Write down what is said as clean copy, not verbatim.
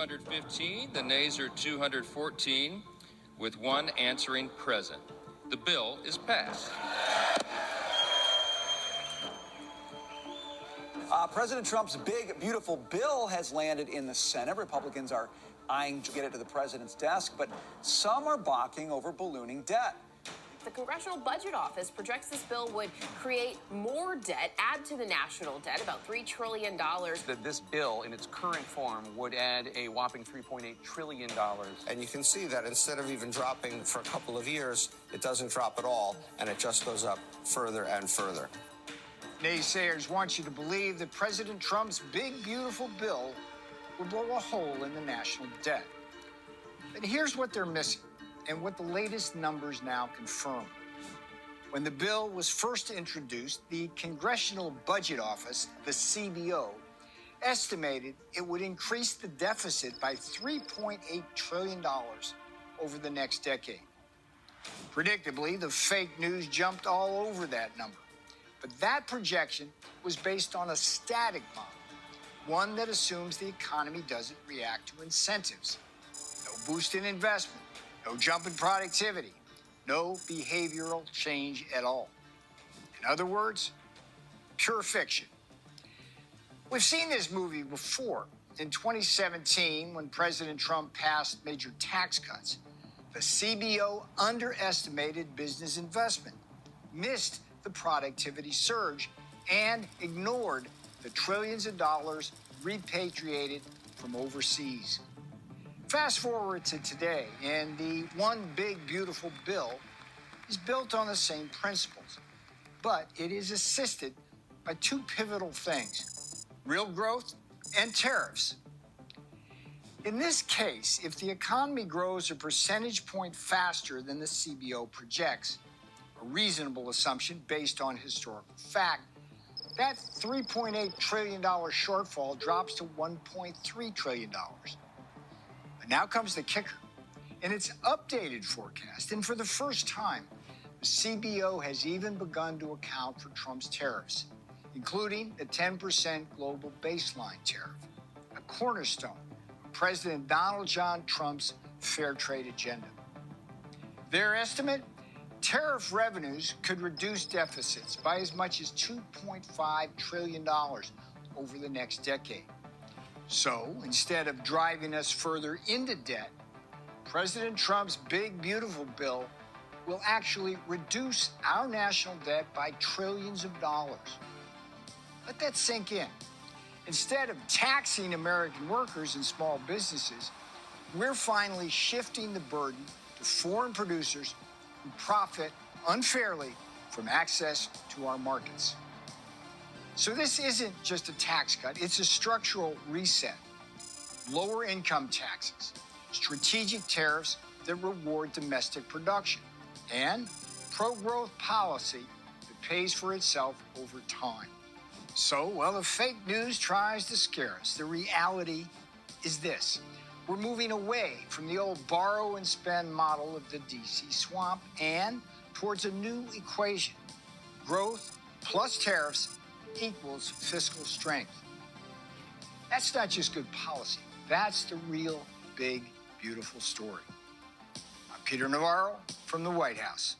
215, the nays are 214, with one answering present. The bill is passed. President Trump's big, beautiful bill has landed in the Senate. Republicans are eyeing to get it to the president's desk, but some are balking over ballooning debt. The Congressional Budget Office projects this bill would create more debt, add to the national debt, about $3 trillion. That this bill, in its current form, would add a whopping $3.8 trillion. And you can see that instead of even dropping for a couple of years, it doesn't drop at all, and it just goes up further and further. Naysayers want you to believe that President Trump's big, beautiful bill will blow a hole in the national debt. But here's what they're missing, and what the latest numbers now confirm. When the bill was first introduced, the Congressional Budget Office, the CBO, estimated it would increase the deficit by $3.8 trillion over the next decade. Predictably, the fake news jumped all over that number. But that projection was based on a static model, one that assumes the economy doesn't react to incentives. No boost in investment, no jump in productivity, no behavioral change at all. In other words, pure fiction. We've seen this movie before. In 2017, when President Trump passed major tax cuts, the CBO underestimated business investment, missed the productivity surge, and ignored the trillions of dollars repatriated from overseas. Fast forward to today, and the one big, beautiful bill is built on the same principles, but it is assisted by two pivotal things: real growth and tariffs. In this case, if the economy grows a percentage point faster than the CBO projects, a reasonable assumption based on historical fact, that $3.8 trillion shortfall drops to $1.3 trillion. But now comes the kicker. In its updated forecast, and for the first time, the CBO has even begun to account for Trump's tariffs, including the 10% global baseline tariff, a cornerstone of President Donald John Trump's fair trade agenda. Their estimate: tariff revenues could reduce deficits by as much as $2.5 trillion over the next decade. So, instead of driving us further into debt, President Trump's big, beautiful bill will actually reduce our national debt by trillions of dollars. Let that sink in. Instead of taxing American workers and small businesses, we're finally shifting the burden to foreign producers who profit unfairly from access to our markets. So this isn't just a tax cut, it's a structural reset. Lower income taxes, strategic tariffs that reward domestic production, and pro-growth policy that pays for itself over time. So, well, if fake news tries to scare us, the reality is this: we're moving away from the old borrow and spend model of the DC swamp and towards a new equation. Growth plus tariffs equals fiscal strength. That's not just good policy. That's the real, big, beautiful story. I'm Peter Navarro from the White House.